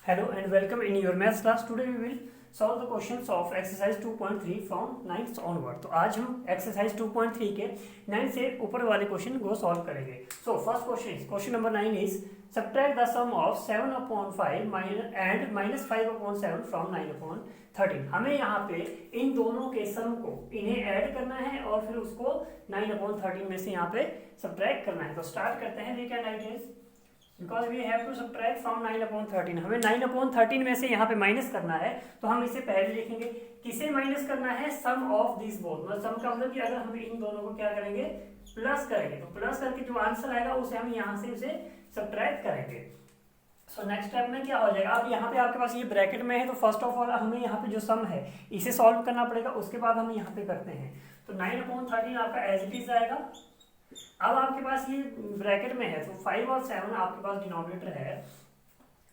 Hello and welcome in your maths class. Today we will solve the questions of exercise 2.3 from 9th onward. तो आज हम exercise 2.3 के 9 से ऊपर वाले क्वेश्चन को सॉल्व करेंगे. So first question number 9 is subtract the sum of 7 upon 5 and minus 5 upon 7 from 9 upon 13. हमें यहाँ पे इन दोनों के सम को इन्हें ऐड करना है और फिर उसको 9 upon 13 में से यहाँ पे सब्ट्रैक्ट करना है. तो स्टार्ट करते हैं. We can write this because we have to subtract from 9 upon 13. हमें 9 अपॉन 13 में से यहाँ पे माइनस करना है. तो हम इसे पहले लिखेंगे. किसे माइनस करना है? सम ऑफ दिस बोथ. मतलब सम का मतलब कि अगर हम इन दोनों को क्या करेंगे, प्लस करेंगे, तो प्लस करके जो आंसर आएगा उसे हम यहाँ से उसे सब्ट्रैक्ट करेंगे. सो नेक्स्ट स्टेप में क्या हो जाएगा, अब यहाँ पे आपके पास ये ब्रैकेट में है, तो फर्स्ट ऑफ ऑल हमें यहाँ पे जो सम है इसे सॉल्व करना पड़ेगा. उसके बाद हम यहाँ पे करते हैं. तो 9 अपॉन 13 आपका एज इट इज आएगा. अब आपके पास ये ब्रैकेट में है तो 5 और 7 आपके पास डिनोमिनेटर है.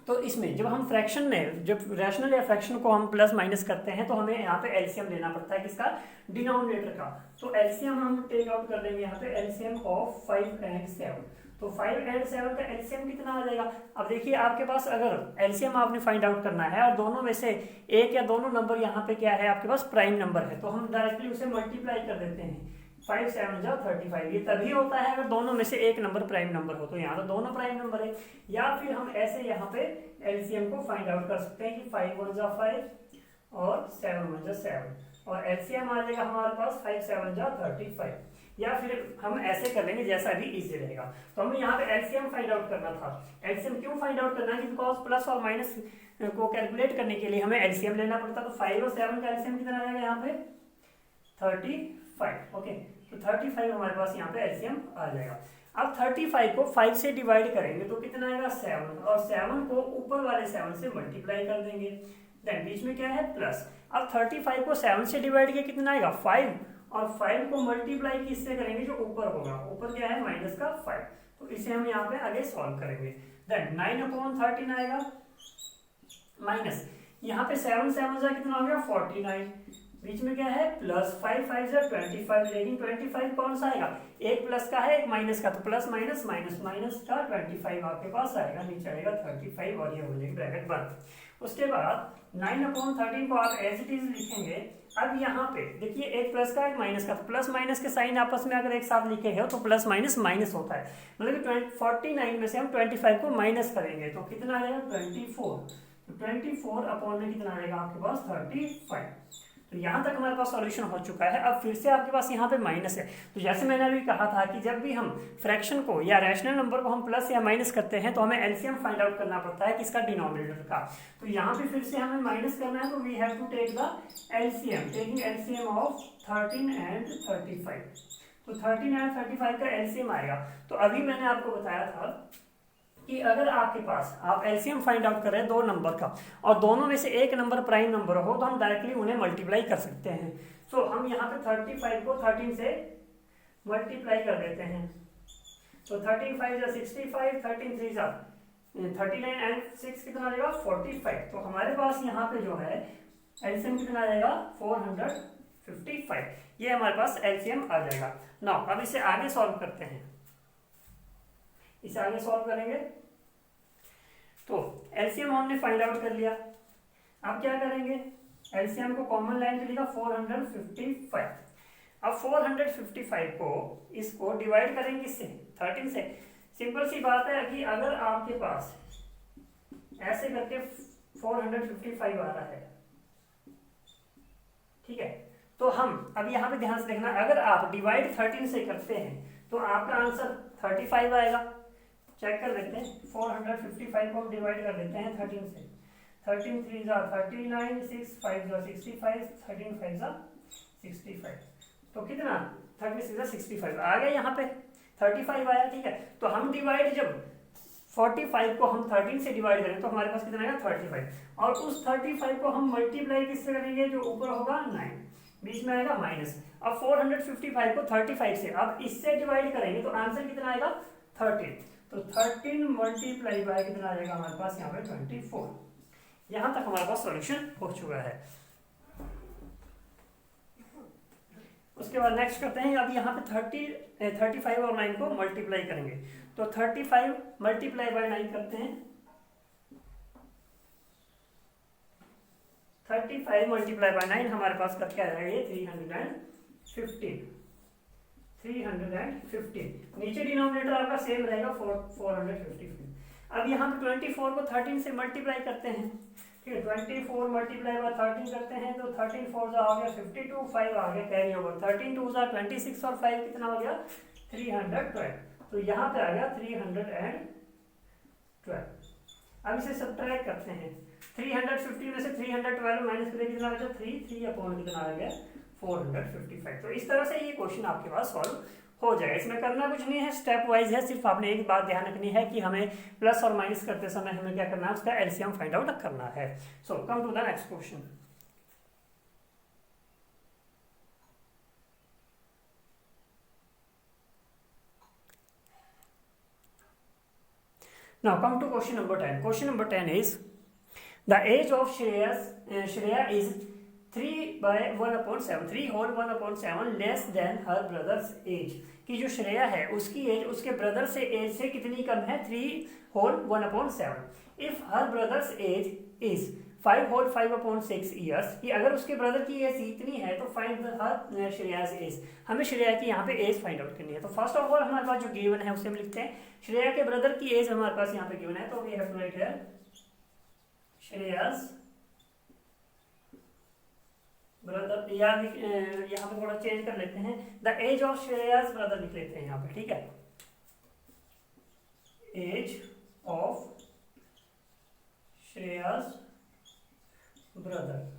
तो इसमें जब हम फ्रैक्शन में जब रैशनल या फ्रैक्शन को हम प्लस माइनस करते हैं तो हमें यहाँ पे एलसीएम लेना पड़ता है. किसका? डिनोमिनेटर का. तो एलसीएम हम टेक आउट कर लेंगे यहाँ पे. LCM of 5 and 7. तो 5 एंड 7 का एलसीएम कितना आ जाएगा? अब देखिए आपके पास अगर एलसीएम आपने फाइंड आउट करना है और दोनों में से एक या दोनों नंबर यहाँ पे क्या है आपके पास प्राइम नंबर है, तो हम डायरेक्टली उसे मल्टीप्लाई कर देते हैं. 5 7 जा 35. ये तभी होता है अगर दोनों में से एक नंबर प्राइम नंबर हो. तो यहाँ तो दोनों प्राइम नंबर है. या फिर हम ऐसे यहाँ पे एलसीएम को फाइंड आउट कर सकते हैं कि 5 1 जा 5 और 7 1 जा 7 और एलसीएम आ जाएगा हमारे पास 5 7 जा 35. या फिर हम ऐसे कर लेंगे जैसा भी इजी रहेगा. तो हमें यहाँ पे एलसीएम फाइंड आउट करना था. एलसीएम क्यों फाइंड आउट करना है? बिकॉज प्लस और माइनस को कैलकुलेट करने के लिए हमें एलसीएम लेना पड़ता. तो 5 और 7 का एलसीएम कितना आ जाएगा यहाँ पे? 35. ओके, तो 35 हमारे पास यहाँ पे एलसीएम आ जाएगा. अब 35 को 5 से डिवाइड करेंगे तो कितना आएगा? 7. और 7 को ऊपर वाले 7 से मल्टीप्लाई कर देंगे. देन बीच में क्या है? प्लस. अब 35 को 7 से डिवाइड किया कितना आएगा? 5. और 5 को मल्टीप्लाई किससे करेंगे? जो ऊपर होगा. ऊपर क्या है? माइनस का 5. तो इसे हम यहाँ पे आगे सॉल्व करेंगे. देन 9 अपॉन 13 आएगा माइनस यहाँ पे 7 7 जा कितना हो गया? 49. बीच में क्या है? प्लस 5 5 जा 25. लेकिन 25 कौन सा आएगा? एक प्लस का है एक माइनस का. तो प्लस माइनस माइनस माइनस का 25 आपके पास आएगा. नीचे आएगा 35 और ये हो जाएगी ब्रैकेट बंद. उसके बाद 9 अपॉन 13 को आप एज इट इज लिखेंगे. अब यहाँ पे देखिए एक प्लस का एक माइनस का. तो प्लस माइनस के साइन आपस में अगर एक साथ लिखे हो तो प्लस माइनस माइनस होता है. मतलब कि 49 में से हम 25 को माइनस करेंगे तो कितना आ जाएगा? 24. तो 24 अपॉन में कितना आएगा आपके पास? 35. तो यहाँ तक हमारे पास सॉल्यूशन हो चुका है. अब फिर से आपके पास यहाँ पे माइनस है. तो जैसे मैंने अभी कहा था कि जब भी हम फ्रैक्शन को या रैशनल नंबर को हम प्लस या माइनस करते हैं तो हमें एलसीएम फाइंड आउट करना पड़ता है. किसका? डिनोमिनेटर का. तो यहाँ पे फिर से हमें माइनस करना है. तो we have to take the LCM. Taking LCM of 13 and 35. तो 13 एंड 35 का एलसीएम आएगा. तो अभी मैंने आपको बताया था कि अगर आपके पास आप एलसीएम फाइंड आउट कर रहे हैं दो नंबर का और दोनों में से एक नंबर प्राइम नंबर हो तो हम डायरेक्टली उन्हें मल्टीप्लाई कर सकते हैं. सो हम यहाँ पे 35 को 13 से मल्टीप्लाई कर देते हैं. तो 13 5 जा 65, 13 3 जा 39 एंड 6 कितना आ जाएगा? 45. तो हमारे पास यहाँ पे जो है एलसीएम कितना आ जाएगा? 455. ये हमारे पास एलसीएम आ जाएगा. नाउ अब इसे आगे सॉल्व करते हैं. इसे आगे सॉल्व करेंगे. तो एलसीएम हमने फाइंड आउट कर लिया. अब क्या करेंगे? एलसीएम को कॉमन लाइन पे लिखा 455. अब 455 को इसको डिवाइड करेंगे किससे? 13 से. सिंपल सी बात है कि अगर आपके पास ऐसे करके 455 आ रहा है, ठीक है, तो हम अब यहाँ पे ध्यान से देखना. अगर आप डिवाइड 13 से करते हैं तो आपका आंसर 35 आएगा. चेक कर लेते हैं. 455 को हम डिवाइड कर लेते हैं 13 से. 13 3 जा 39, 6 5 जा 65, 13 5 जा 65. तो कितना? 36 जा 65 आ गया. यहाँ पे 35 आया. ठीक है, तो हम डिवाइड जब 45 को हम 13 से डिवाइड करें तो हमारे पास कितना आएगा? 35. और उस 35 को हम मल्टीप्लाई किससे करेंगे? जो ऊपर होगा 9, बीच में आएगा माइनस. अब 455 को 35 से अब इससे डिवाइड करेंगे तो आंसर कितना आएगा? 13. तो 13 मल्टीप्लाई बाय कितना आ जाएगा हमारे पास? यहाँ पे 24. यहाँ तक हमारे पास सॉल्यूशन हो चुका है. उसके बाद नेक्स्ट करते हैं. अब यहाँ पे 35 और 9 को मल्टीप्लाई करेंगे. तो 35 मल्टीप्लाई बाय 9 करते हैं. 35 मल्टीप्लाई बाय 9 हमारे पास करके आ जाएगा ये 315। नीचे डिनोमिनेटर आपका सेम रहेगा 455। अब यहाँ पे 24 को 13 से मल्टीप्लाई करते हैं, ठीक है। 24 मल्टीप्लाई बाय 13 करते हैं तो 13 4 आ गया 52, 5 आ गया कैरी ओवर, 13 2 26 और 5 कितना हो गया 312। तो यहाँ पे आ गया 312। अब इसे सब्ट्रैक्ट करते हैं, 350 में से 312 माइनस करें कितना बचा 3 अपॉन कितना आ गया 455। तो इस तरह से ये क्वेश्चन आपके पास सॉल्व हो जाएगा। इसमें करना कुछ नहीं है, स्टेप वाइज है, सिर्फ आपने एक बात ध्यान रखनी है कि हमें प्लस और माइनस करते समय हमें क्या करना है, उसका एलसीएम फाइंड आउट करना है। So come to the next question. Now come to question number 10. Question number 10 is the age of Shreya is 3/1/7, 3 whole 1/7 less than her brother's age। कि जो श्रेया है उसकी एज उसके ब्रदर से एज से कितनी कम है 3 whole 1/7। If her brother's age is 5 whole 5/6 years, कि अगर उसके ब्रदर की एज इतनी है तो फाइंड हर श्रेयाज एज। हमें श्रेया की यहाँ पे एज फाइंड आउट करनी है। तो फर्स्ट ऑफ ऑल हमारे पास जो गिवन है उसे हम लिखते हैं, श्रेया के ब्रदर की एज हमारे पास यहाँ पे गिवन है, तो we have to write here Shreya's brother, या यहाँ पे थोड़ा चेंज कर लेते हैं, the age of Shreya's brother लिख लेते हैं यहाँ पे, ठीक है। एज ऑफ श्रेयाज ब्रदर,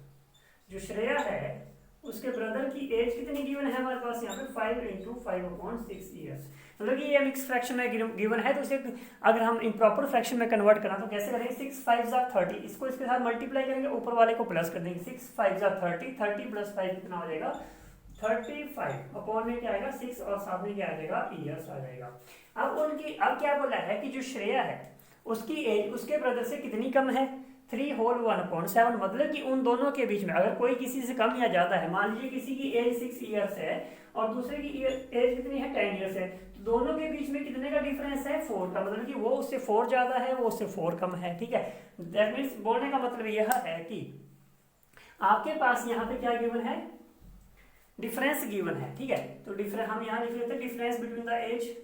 जो श्रेया है उसके ब्रदर की एज कितनी गिवन है हमारे पास यहाँ पे 5 × 5/6 ईयर्स। मतलब कि ये मिक्स फ्रैक्शन में गिवन है, तो इसे अगर हम इम्प्रॉपर फ्रैक्शन में कन्वर्ट करना तो कैसे करेंगे, 6 5 30, इसको इसके साथ मल्टीप्लाई करेंगे, ऊपर वाले को प्लस कर देंगे, 6 5 30, 30 + 5 कितना हो जाएगा 35, अपॉन में क्या आएगा 6 और साथ में क्या आ जाएगा ईयर्स आ जाएगा। अब क्या बोला है कि जो श्रेया है उसकी एज उसके ब्रदर से कितनी कम है 3 whole 1/7। मतलब कि उन दोनों के बीच में अगर कोई किसी से कम या ज्यादा है, मान लीजिए किसी की एज 6 ईयर्स है और दूसरे की एज कितनी है 10 ईयर्स है, तो दोनों के बीच में कितने का डिफरेंस है 4 का। मतलब कि वो उससे 4 ज्यादा है, वो उससे 4 कम है, ठीक है। दैट मीन्स बोलने का मतलब यह है कि आपके पास यहाँ पे क्या गिवन है, डिफरेंस गिवन है, ठीक है। तो डिफरेंस हम यहाँ लिख लेते हैं, difference between the age,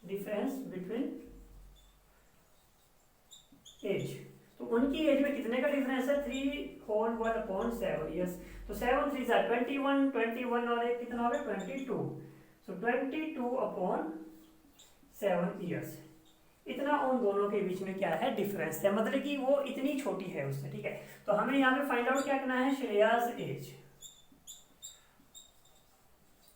difference between age, तो उनकी एज में कितने का डिफरेंस है 3 whole 1/7 ईयर्स। तो 7 3 21 और एक कितना हो गया 22, सो 22/7 ईयर्स। इतना उन दोनों के बीच में क्या है डिफरेंस है, मतलब कि वो इतनी छोटी है उससे, ठीक है। तो हमें यहाँ पे फाइंड आउट क्या करना है श्रेयाज एज।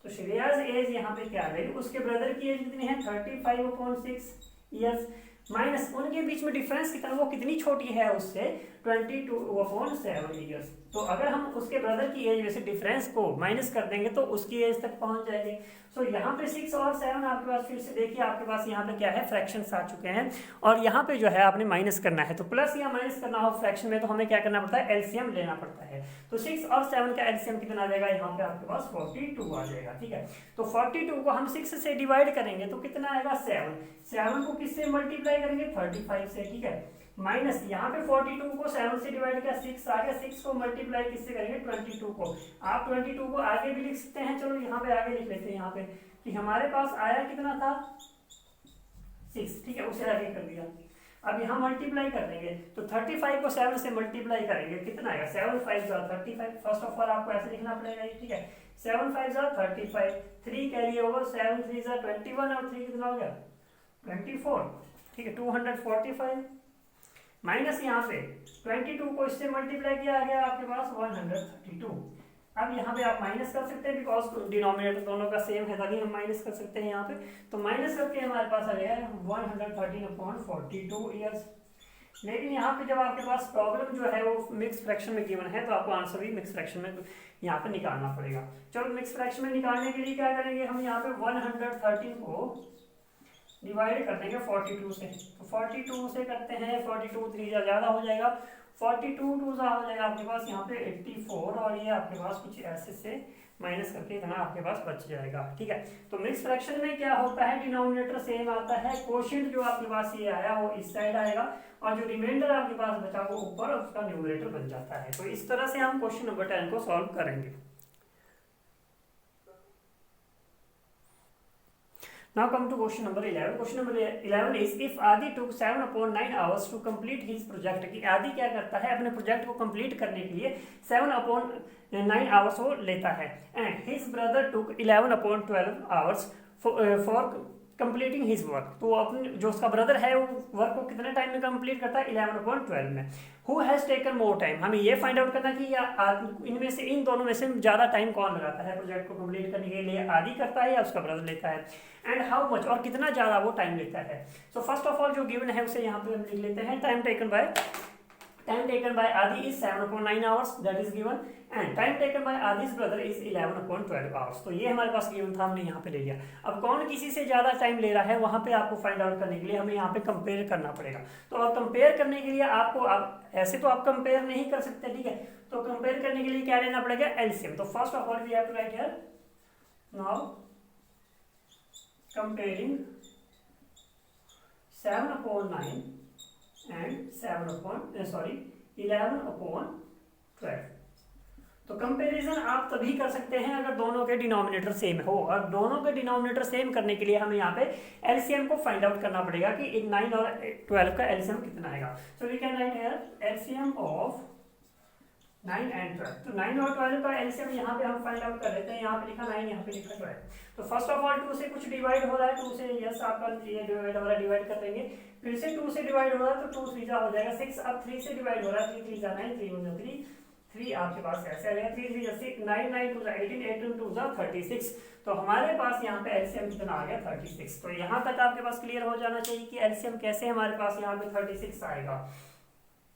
तो श्रेयाज एज यहाँ पे क्या है, उसके ब्रदर की एज कितनी है 35/6 ईयर्स, माइनस उनके बीच में डिफरेंस कितना, वो कितनी छोटी है उससे 22/7 ईयर्स। तो अगर हम उसके ब्रदर की एज में से डिफरेंस को माइनस कर देंगे तो उसकी एज तक पहुंच जाएंगे। सो यहाँ पे 6 और 7 आपके पास, फिर से देखिए आपके पास यहाँ पे क्या है फ्रैक्शंस आ चुके हैं, और यहाँ पे जो है आपने माइनस करना है। तो प्लस या माइनस करना हो फ्रैक्शन में तो हमें क्या करना पड़ता है एलसीएम लेना पड़ता है। तो 6 और 7 का एलसीएम कितना आ जाएगा, यहाँ पे आपके पास 42 आ जाएगा, ठीक है। तो 42 को हम 6 से डिवाइड करेंगे तो कितना आएगा 7 को किससे मल्टीप्लाई करेंगे 35 से, ठीक है। माइनस यहाँ पे 42 को 7 से डिवाइड किया 6 आ गया, 6 को मल्टीप्लाई किससे करेंगे 22 को। आप 22 को आगे भी लिख सकते हैं, चलो यहाँ पे आगे लिख लेते हैं, यहाँ पे कि हमारे पास आया कितना था 6, ठीक है, उसे आगे कर दिया। अब यहाँ मल्टीप्लाई कर देंगे तो 35 को 7 से मल्टीप्लाई करेंगे कितना आएगा 7 5 35। फर्स्ट ऑफ ऑल आपको ऐसे लिखना पड़ेगा, ठीक है। 7 5 35, 3 कैरी ओवर, 7 3 21 और 3 कितना हो गया 24, ठीक है। 245 माइनस यहाँ पे 22 को इससे मल्टीप्लाई किया आ गया आपके पास 132। अब यहाँ पे आप माइनस कर सकते हैं बिकॉज डिनोमिनेटर दोनों का सेम है, ताकि हम माइनस कर सकते हैं यहाँ पे। तो माइनस करके हमारे पास आ गया 113/42 ईयर्स। लेकिन यहाँ पे जब आपके पास प्रॉब्लम जो है वो मिक्स फ्रैक्शन में गिवन है तो आपको आंसर भी मिक्स फ्रैक्शन में यहाँ पे निकालना पड़ेगा। चलो मिक्स फ्रैक्शन में निकालने के लिए क्या करेंगे, हम यहाँ पे 113 को डिवाइड कर देंगे 42 से। तो 42 से करते हैं, 42 3 ज़्यादा हो जाएगा, 42 2 हो जाएगा आपके पास यहाँ पे 84, और ये आपके पास कुछ ऐसे से माइनस करके इतना आपके पास बच जाएगा। ठीक है, तो मिक्स फ्रैक्शन में क्या होता है, डिनोमिनेटर सेम आता है, कोशिएंट जो आपके पास ये आया वो इस साइड आएगा और जो रिमाइंडर आपके पास बचा वो ऊपर उसका न्यूमरेटर बन जाता है। तो इस तरह से हम क्वेश्चन नंबर 10 को सॉल्व करेंगे। Now come to question number 11. Question number 11 is if Adi took 7/9 hours to complete his project. कि आदि क्या करता है, अपने प्रोजेक्ट को कंप्लीट करने के लिए 7/9 आवर्स वो लेता है, and his brother took 11/12 hours for completing his work. तो अपने जो उसका ब्रदर है वो वर्क को कितने टाइम में कंप्लीट करता है, 11/12 में। Who has taken more time, हमें ये फाइंड आउट करना कि इनमें से इन दोनों में से ज़्यादा टाइम कौन लगाता है प्रोजेक्ट को कंप्लीट करने के लिए, आदि करता है या उसका ब्रदर लेता है, एंड हाउ मच, और कितना ज़्यादा वो टाइम लेता है। सो फर्स्ट ऑफ ऑल जो गिवन है उसे यहाँ पे हम लिख लेते हैं। Time taken by Adi is 7/9 hours, that is given, and time taken by Adi's brother is 11/12 hours. तो ये हमारे पास गिवन था, हमने यहाँ पे ले लिया। अब कौन किसी से ज्यादा टाइम ले रहा है वहां पे आपको फाइंड आउट करने के लिए हमें यहाँ पे कंपेयर करना पड़ेगा। तो और कंपेयर करने के लिए आपको ऐसे तो आप कंपेयर नहीं कर सकते, ठीक है, तो कंपेयर करने के लिए क्या लेना पड़ेगा, एलसीएम। तो first of all we have to write here now comparing 7/9 and 11/12। तो कंपैरिजन आप तभी कर सकते हैं अगर दोनों के डिनोमिनेटर सेम हो, और दोनों के डिनोमिनेटर सेम करने के लिए हमें यहाँ पे एलसीएम को फाइंड आउट करना पड़ेगा कि 9 और 12 का एलसीएम कितना आएगा। So we can write here LCM of 9 and 12। तो 9 और 12 का एलसीएम यहाँ पे हम फाइंड आउट कर लेते हैं। यहाँ पे लिखा 9, यहाँ पे लिखा 12। तो फर्स्ट ऑफ ऑल 2 से कुछ डिवाइड हो रहा है, 2 से यस आपका ये डिवाइड हो रहा है, डिवाइड कर देंगे। फिर से 2 से डिवाइड हो रहा है तो 2 3 हो जाएगा 6। अब 3 से डिवाइड हो रहा है, 3 3 जा 9, 3 1 3, 3 आपके पास ऐसे आ गया, 3 3 6 9 9 2 18 18 2 36। तो हमारे पास यहाँ पे एलसीएम कितना आ गया, 36। तो यहाँ तक आपके पास क्लियर हो जाना चाहिए कि एलसीएम कैसे हमारे पास यहाँ पे 36 आएगा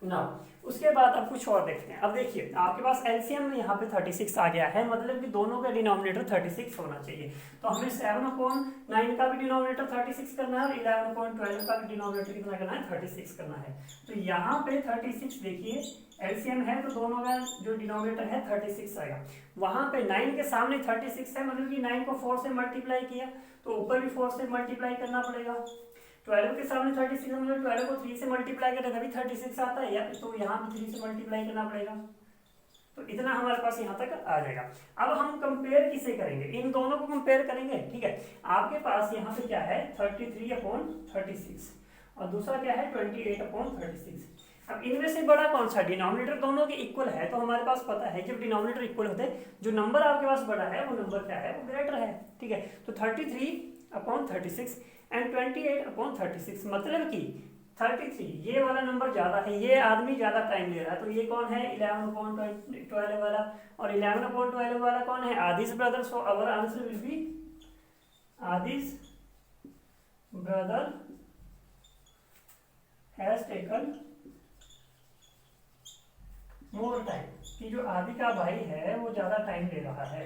ना। उसके बाद अब कुछ और देखते हैं। अब देखिए आपके पास एलसीएम में यहाँ पे 36 आ गया है, मतलब कि दोनों का डिनोमिनेटर 36 होना चाहिए। तो हमें 7/9 का भी डिनोमिनेटर 36 करना है और 11/12 का भी डिनोमिनेटर कितना करना है, 36 करना है। तो यहाँ पे 36 देखिए एलसीएम है तो दोनों का जो डिनोमिनेटर है 36 आएगा। वहां पे 9 के सामने 36 है, मतलब कि 9 को 4 से मल्टीप्लाई किया तो ऊपर भी 4 से मल्टीप्लाई करना पड़ेगा। 12 के सामने 36 है, मतलब 12 को 3 से मल्टीप्लाई करें तभी 36 आता है, या तो यहाँ पे 3 से मल्टीप्लाई करना पड़ेगा। तो इतना हमारे पास यहाँ तक आ जाएगा। अब हम कंपेयर किसे करेंगे, इन दोनों को कंपेयर करेंगे। ठीक है, आपके पास यहाँ पे क्या है 33/36 और दूसरा क्या है 28/36। अब इनमें से बड़ा कौन सा, डिनोमिनेटर दोनों के इक्वल है तो हमारे पास पता है जब डिनोमिनेटर इक्वल होते हैं जो नंबर आपके पास बड़ा है वो नंबर क्या है, वो ग्रेटर है। ठीक है, तो 33/36 एंड 28/36, मतलब कि 33 ये वाला नंबर ज्यादा है, ये आदमी ज्यादा टाइम ले रहा है। तो ये कौन है 11/12 वाला, और 11/12 वाला कौन है, Adi's brother. So our answer will be Adi's brother has taken more time, कि जो आदि का भाई है वो ज्यादा टाइम ले रहा है।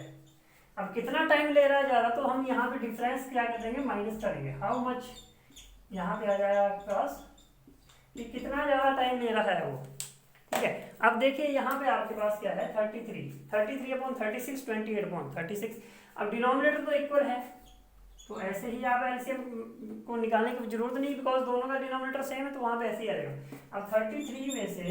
अब कितना टाइम ले रहा है ज्यादा, तो हम यहाँ पे डिफरेंस क्या कर देंगे, माइनस करेंगे। हाउ मच, यहाँ पे आ जाएगा आपके पास कि कितना ज्यादा टाइम ले रहा है वो। ठीक है, अब देखिए यहाँ पे आपके पास क्या है 33/36 28/36। अब डिनोमिनेटर तो इक्वल है तो ऐसे ही आप एलसीएम को निकालने की जरूरत नहीं, बिकॉज दोनों का डिनोमिनेटर सेम है तो वहां पे ऐसे ही आ जाएगा। अब 33 में से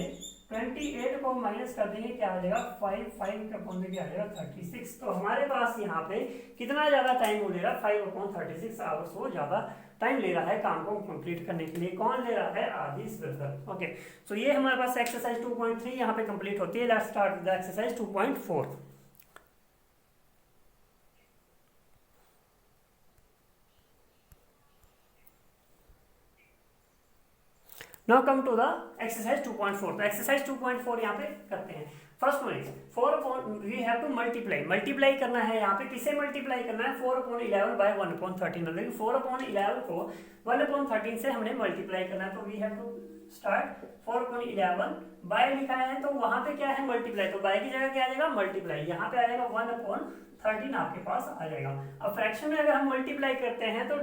28 को माइनस कर देंगे, क्या आ जाएगा 5 का पॉइंट क्या आ जाएगा 36। तो हमारे पास यहाँ पे कितना ज्यादा टाइम वो ले रहा है 5/36 आवर्स वो ज्यादा टाइम ले रहा है काम को कंप्लीट करने के लिए। कौन ले रहा है, आदि's ब्रदर। ओके, सो ये हमारे पास एक्सरसाइज 2.3 यहाँ पे कंप्लीट होती है। Let's start with exercise 2.4। Now come to the exercise 2.4। तो एक्सरसाइज 2.4 यहाँ पे करते हैं। First one is 4 we have to multiply करना है। यहाँ पे किसे मल्टीप्लाई करना है, 4/11/1/13, मतलब कि 4/11 को 1/13 से हमने मल्टीप्लाई करना है। तो we have to start 4/11 by लिखा है तो वहां पे क्या है मल्टीप्लाई, तो बाय की जगह क्या आ जाएगा मल्टीप्लाई, यहाँ पे आ जाएगा 1/13 आपके पास आ जाएगा। अब फ्रैक्शन में अगर हम मल्टीप्लाई करते हैं तो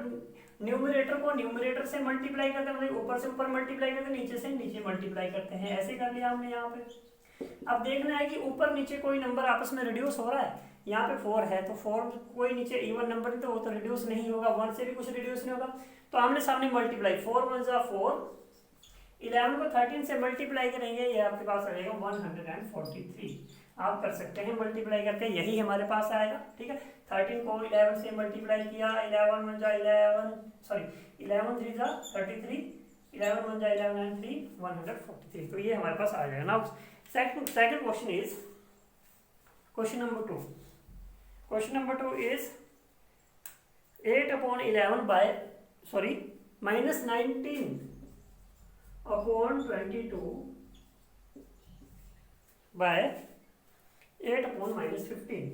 न्यूमरेटर को न्यूमरेटर से मल्टीप्लाई करते हैं, मतलब ऊपर से ऊपर मल्टीप्लाई करते हैं, नीचे से नीचे मल्टीप्लाई करते हैं। ऐसे कर लिया हमने यहाँ पे। अब देखना है कि ऊपर नीचे कोई नंबर आपस में रिड्यूस हो रहा है, यहाँ पे 4 है, तो 4 कोई नीचे इवन नंबर नहीं, तो वो तो रिड्यूस नहीं होगा, 1 से भी कुछ रिड्यूस नहीं होगा, तो आमने सामने मल्टीप्लाई 4 1 जा 4, 11 को 13 से मल्टीप्लाई करेंगे, ये आपके पास आ जाएगा 143। आप कर सकते हैं मल्टीप्लाई करके, यही हमारे पास आएगा। ठीक है, 13 को 11 से मल्टीप्लाई किया, 11 1 जा 11, सॉरी 11 3 जा 33, 11 1 जा 11 and 3 143, तो ये हमारे पास आ जाएगा। Now second question is question number 2। Question number 2 is 8/11 by sorry -19 upon 22 by 8/-15।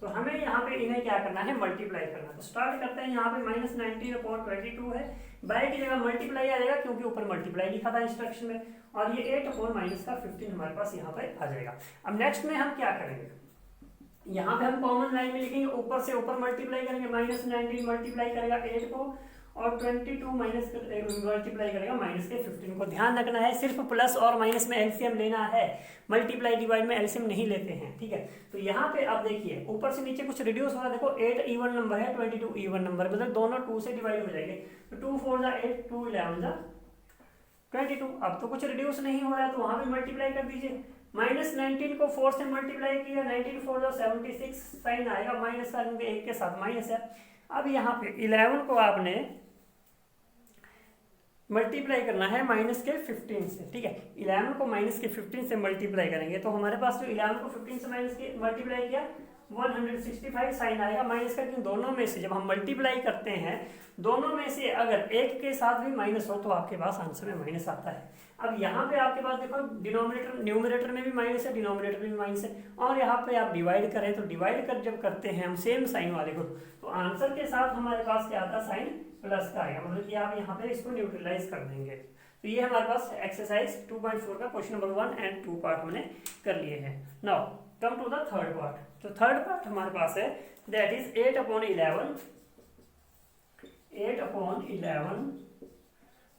तो हमें यहाँ पे इन्हें क्या करना है, मल्टीप्लाई करना। तो स्टार्ट करते हैं, यहाँ पे -19/22 है, बाय की जगह मल्टीप्लाई आ जाएगा क्योंकि ऊपर मल्टीप्लाई लिखा था इंस्ट्रक्शन में, और ये 8/-15 हमारे पास यहाँ पे आ जाएगा। अब नेक्स्ट में हम क्या करेंगे, यहाँ पे हम कॉमन लाइन में लिखेंगे, ऊपर से ऊपर मल्टीप्लाई करेंगे, -19 मल्टीप्लाई करेगा 8 को, और 22 मल्टीप्लाई करेगा -15 को। ध्यान रखना है सिर्फ प्लस और माइनस में एलसीएम लेना है, मल्टीप्लाई डिवाइड में एलसीएम नहीं लेते हैं। ठीक है, तो यहाँ पे आप देखिए ऊपर से नीचे कुछ रिड्यूस हो रहा है, देखो 8 इवन नंबर है, 22 इवन नंबर, मतलब दोनों 2 से डिवाइड हो जाएंगे, तो 2 4 जा 8, 2 11 जा 22। अब तो कुछ रिड्यूस नहीं हो रहा है, तो वहां पे मल्टीप्लाई कर दीजिए। -19 को 4 से मल्टीप्लाई किया, 19 4 जा 76, साइन आएगा माइनस का, क्योंकि 1 के साथ माइनस है। अब यहाँ पे 11 को आपने मल्टीप्लाई करना है -15 से। ठीक है, 11 को -15 से मल्टीप्लाई करेंगे, तो हमारे पास जो 11 को 15 से माइनस के मल्टीप्लाई किया 165 साइन आएगा माइनस का, क्योंकि दोनों में से जब हम मल्टीप्लाई करते हैं, दोनों में से अगर एक के साथ भी माइनस हो तो आपके पास आंसर में माइनस आता है। अब यहाँ पे आपके पास देखो डिनोमिनेटर, न्यूमरेटर में भी माइनस है, डिनोमिनेटर में भी माइनस है, और यहाँ पे आप डिवाइड करें तो डिवाइड कर जब करते हैं हम सेम साइन वाले को, तो आंसर के साथ हमारे पास क्या आता है, साइन प्लस का आएगा, मतलब कि आप यहाँ पे इसको न्यूट्रलाइज कर देंगे। तो ये हमारे पास एक्सरसाइज 2.4 का क्वेश्चन नंबर 1 और 2 पार्ट हमने कर लिए हैं। Now come to the third part. तो थर्ड पार्ट हमारे पास है, दैट इज 8/11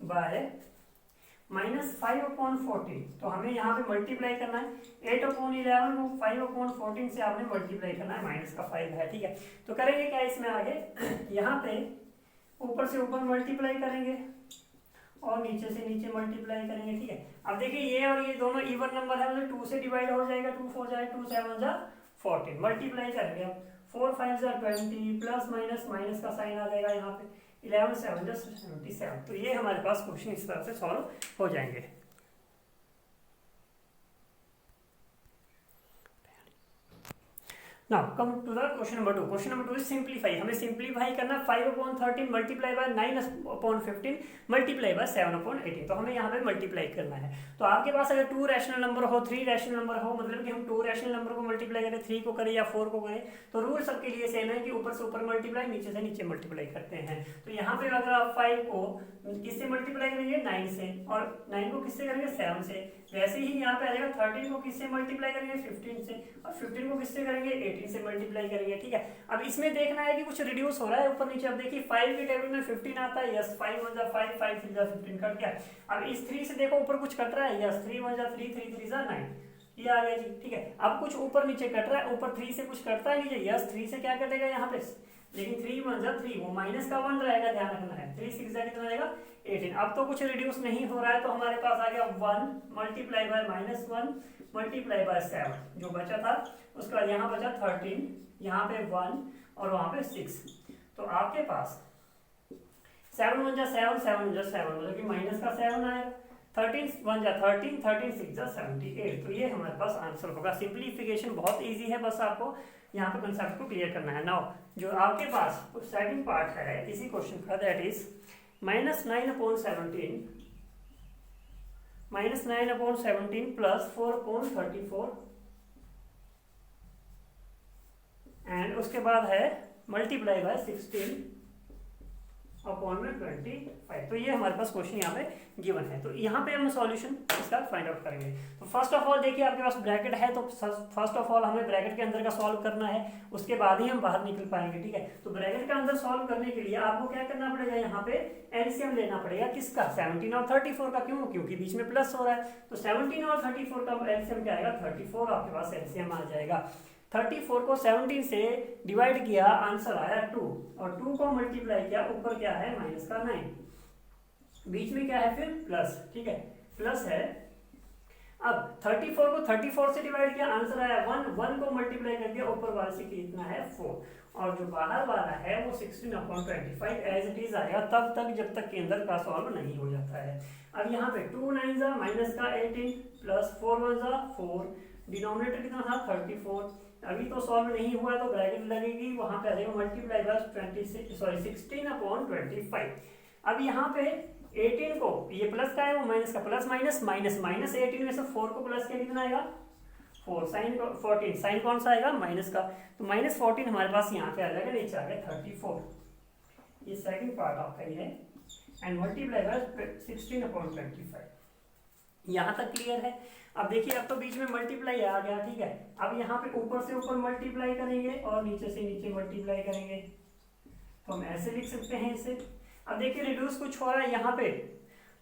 बाय -5/14। तो हमें यहाँ पे मल्टीप्लाई करना है, 8/11 को 5/14 से आपने मल्टीप्लाई करना है, माइनस का 5 है। ठीक है, तो करेंगे क्या इसमें आगे, यहाँ पे ऊपर से ऊपर मल्टीप्लाई करेंगे और नीचे से नीचे मल्टीप्लाई करेंगे। ठीक है, अब देखिए ये और ये दोनों इवन नंबर है, मतलब 2 से डिवाइड हो जाएगा, 2 4 जाए 2 7 जा 14, मल्टीप्लाई करेंगे। अब 4 5 जा 20, प्लस माइनस माइनस का साइन आ जाएगा यहाँ पे, 11 7 जा 77। तो ये हमारे पास क्वेश्चन इस तरह से सॉल्व हो जाएंगे। Now come to the question number 2। Question number 2 is simplify. हमें सिंप्लीफाई करना 5/13 मल्टीप्लाई बाय 9/15 मल्टीप्लाई बाय 7/18। तो हमें यहाँ पे मल्टीप्लाई करना है। तो आपके पास अगर 2 रैशनल नंबर हो, 3 रैशनल नंबर हो, मतलब कि हम 2 रैशनल नंबर को मल्टीप्लाई करें, 3 को करें या 4 को करें, तो रूल सबके लिए सेम है कि ऊपर से ऊपर मल्टीप्लाई, नीचे से नीचे मल्टीप्लाई करते हैं। तो यहाँ पे अगर आप 5 को किससे मल्टीप्लाई करेंगे, 9 से, और 9 को किससे करेंगे, 7 से। वैसे ही यहाँ पे आ जाएगा 13 को किससे मल्टीप्लाई करेंगे, 15 से, और 15 को किससे करेंगे, 18 से मल्टीप्लाई करेंगे। ठीक है, अब इसमें देखना है कि कुछ रिड्यूस हो रहा है ऊपर नीचे। अब देखिए 5 के टेबल में 15 आता है, यस, 5 1 जा 5, 5 3 जा 15 कट गया। अब इस 3 से देखो ऊपर कुछ कट रहा है, यस, 3 1 जा 3, 3 3 जा 9, ये आ गया जी। ठीक है, अब कुछ ऊपर नीचे कट रहा है, ऊपर 3 से कुछ कटता है नीचे, यस, 3 से क्या कटेगा यहाँ पे, लेकिन 3 1 जा 3, वो माइनस का 1 रहेगा, ध्यान रखना है। 3 6 जा कितना रहेगा, 18। अब तो कुछ रिड्यूस नहीं हो रहा है, तो हमारे पास आ गया 1 मल्टीप्लाई बाय -1 मल्टीप्लाई बाय 7, जो बचा था। उसके बाद यहाँ बचा 13, यहाँ पे 1 और वहाँ पे 6। तो आपके पास 7 1 जा 7, 7 1 जा 7, मतलब कि माइनस का 7 आएगा। 13 1 जा 13, 13 6 जा 78। तो ये हमारे पास आंसर होगा। सिंप्लीफिकेशन बहुत इजी है, बस आपको यहाँ पे कंसेप्ट को क्लियर करना है। नाउ जो आपके पास सेकंड पार्ट है इसी क्वेश्चन का, दैट इज -9/17 प्लस 4/34 एंड उसके बाद है मल्टीप्लाई बाय 16/25। तो ये हमारे पास क्वेश्चन यहाँ पे गिवन है। तो यहाँ पे हम सॉल्यूशन इसका फाइंड आउट करेंगे। तो फर्स्ट ऑफ ऑल देखिए आपके पास ब्रैकेट है, तो फर्स्ट ऑफ ऑल हमें ब्रैकेट के अंदर का सॉल्व करना है, उसके बाद ही हम बाहर निकल पाएंगे। ठीक है, तो ब्रैकेट के अंदर सॉल्व करने के लिए आपको क्या करना पड़ेगा, यहाँ पे एलसीएम लेना पड़ेगा। किसका, 17 और 34 का। क्यों, क्योंकि बीच में प्लस हो रहा है। तो 17 और 34 का एलसीएम क्या आएगा, 34 आपके पास एलसीएम आ जाएगा। 34 को 17 से डिवाइड किया, आंसर आया 2, और 2 को मल्टीप्लाई किया, ऊपर क्या है माइनस का 9, बीच में क्या है फिर प्लस, ठीक है प्लस है। अब 34 को 34 से डिवाइड किया, आंसर आया 1, 1 को मल्टीप्लाई कर दिया, ऊपर वाले से कितना है 4, और जो बाहर वाला है वो 16/25 एज इट इज आएगा तब तक जब तक के अंदर का सॉल्व नहीं हो जाता है। अब यहाँ पे 2 9 जा माइनस का 18 प्लस 4 1 जा 4, डिनोमिनेटर कितना था 34, अभी तो सॉल्व नहीं हुआ तो ब्रैकेट लगेगी, वहां पे आ जाएगा मल्टीप्लाई बाय 16/25। अब यहाँ पे 18 को ये प्लस का है वो माइनस का, प्लस माइनस माइनस माइनस 18 में से 4 को प्लस किया कितना आएगा 4, साइन 14, साइन कौन सा आएगा माइनस का, तो -14 हमारे पास यहाँ पे आ जाएगा, नीचे आ गया 34, ये सेकंड पार्ट आपका ये है, एंड मल्टीप्लाई बाय 16/25। यहाँ तक क्लियर है। अब देखिए अब तो बीच में मल्टीप्लाई आ गया, ठीक है, अब यहाँ पे ऊपर से ऊपर मल्टीप्लाई करेंगे और नीचे से नीचे मल्टीप्लाई करेंगे, तो हम ऐसे लिख सकते हैं इसे। अब देखिए रिड्यूस कुछ हो रहा है यहाँ पे,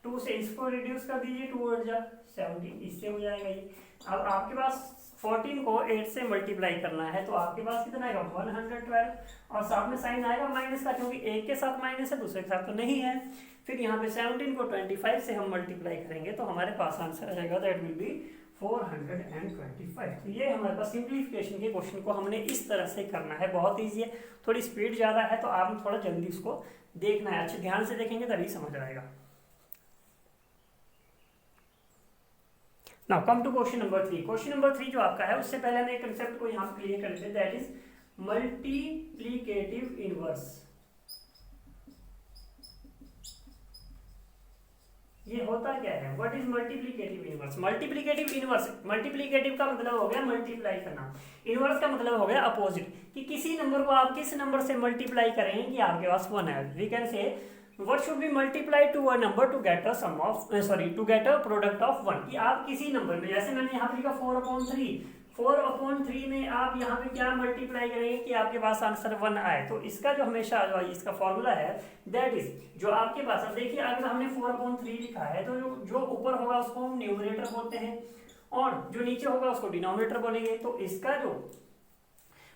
2 से इसको रिड्यूस कर दीजिए, 2 और जा 17, इससे हो जाएगा ये। अब आपके पास 14 को 8 से मल्टीप्लाई करना है, तो आपके पास कितना आएगा 112, और साथ में साइन आएगा माइनस का, क्योंकि एक के साथ माइनस है दूसरे के साथ तो नहीं है। फिर यहाँ पे 17 को 25 से हम मल्टीप्लाई करेंगे तो हमारे पास आंसर आएगा, दैट विल बी 425। तो ये हमारे पास सिंप्लीफिकेशन के क्वेश्चन को हमने इस तरह से करना है, बहुत ईजी है, थोड़ी स्पीड ज़्यादा है तो आपने थोड़ा जल्दी उसको देखना है, अच्छे ध्यान से देखेंगे तभी समझ आएगा। Now come to question number 3। Question number 3 जो आपका है उससे पहले हमें एक कंसेप्ट को यहाँ पे क्लियर कर लेते हैं, दैट इज मल्टीप्लिकेटिव इनवर्स। ये होता क्या है, what is multiplicative inverse? Multiplicative inverse, multiplicative का मतलब हो गया मल्टीप्लाई करना, इनवर्स का मतलब हो गया अपोजिट, कि किसी नंबर को आप किस नंबर से मल्टीप्लाई करेंगे कि आपके पास 1 है। We can say what should be multiplied to a number to get a sum of to get a product of 1, कि आप किसी नंबर में, जैसे मैंने यहाँ पे लिखा 4/3, 4/3 में आप यहाँ पे क्या मल्टीप्लाई करेंगे कि आपके पास आंसर 1 आए, तो इसका जो हमेशा इसका फॉर्मूला है दैट इज, जो आपके पास, अब देखिए अगर हमने 4/3 लिखा है तो जो ऊपर होगा उसको हम न्यूमरेटर बोलते हैं और जो नीचे होगा उसको डिनोमिनेटर बोलेंगे। तो इसका जो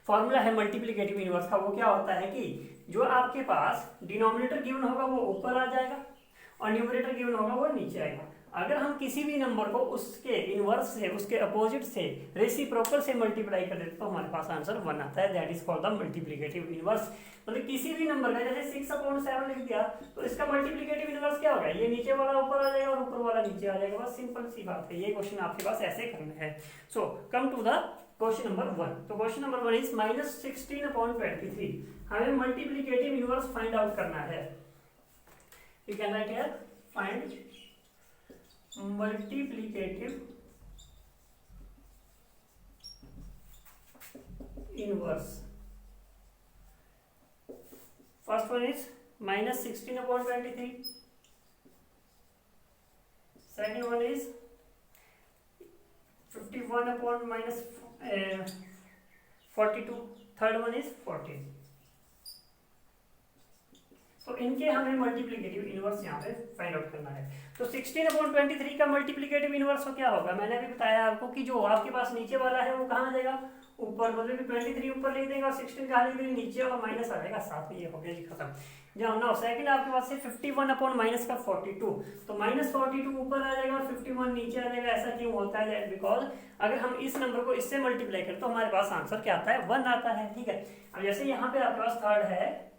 फॉर्मूला है मल्टीप्लिकेटिव इनवर्स का, वो क्या होता है कि जो आपके पास डिनोमिनेटर गिवन होगा वो ऊपर आ जाएगा और न्यूमरेटर गिवन होगा वो नीचे आएगा। अगर हम किसी भी नंबर को उसके इनवर्स से, उसके अपोजिट से, रेसिप्रोकल से मल्टीप्लाई कर देते तो हमारे पास आंसर 1 आता है, that is called the multiplicative inverse. मतलब किसी भी नंबर का, जैसे 6/7 लिख दिया तो इसका मल्टीप्लिकेटिव इनवर्स क्या होगा, ये नीचे वाला ऊपर आ जाएगा और ऊपर वाला नीचे आ जाएगा, बस सिंपल सी बात है। ये क्वेश्चन आपके पास ऐसे करना है। So come to the question number 1। तो क्वेश्चन नंबर 1 इज -16/23, हमें मल्टीप्लिकेटिव इनवर्स फाइंड आउट करना है। You can write here find multiplicative inverse. First one is -16/23, second one is 51/-42, third one is 14। तो इनके हमें मल्टीप्लिकेटिव इनवर्स यहाँ पे find out करना है। तो 16/23 का मल्टीप्लिकेटिव इनवर्स तो क्या होगा, मैंने अभी बताया आपको कि जो आपके पास नीचे वाला है वो कहाँ आ जाएगा, ऊपर, मतलब कि 23 ऊपर लिख देंगे और 16 कहाँ लिख देंगे, नीचे, और माइनस आ जाएगा साथ में, ये हो गया जी खत्म। जाओ नाउ सेकंड आपके पास है 51/-42, तो -42 ऊपर आ जाएगा और 51 नीचे आ जाएगा। ऐसा क्यों होता है, बिकॉज अगर हम इस नंबर को इससे मल्टीप्लाई करें तो हमारे पास आंसर क्या आता है 1 आता है, ठीक है। अब जैसे यहाँ पे आपके पास थर्ड है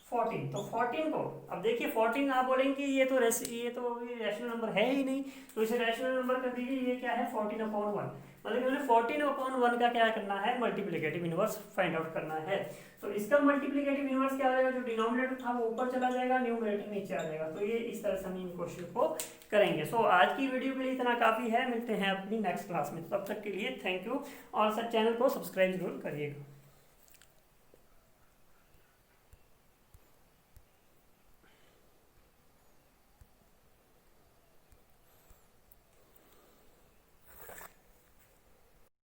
14, तो 14 को, अब देखिए 14 आप बोलेंगे कि ये तो रैशनल नंबर है ही नहीं, तो इसे रैशनल नंबर कर दीजिए, ये क्या है 14/1, मतलब हमने 14/1 का क्या करना है, मल्टीप्लिकेटिव इनवर्स फाइंड आउट करना है। तो इसका मल्टीप्लिकेटिव इनवर्स क्या हो जाएगा, जो डिनोमिनेटर था वो ऊपर चला जाएगा, न्यूमरेटर नीचे आ जाएगा। तो ये इस तरह से हम इन क्वेश्चन को करेंगे। सो आज की वीडियो के लिए इतना काफी है, मिलते हैं अपनी नेक्स्ट क्लास में, तब तक के लिए थैंक यू, और सर चैनल को सब्सक्राइब जरूर करिएगा।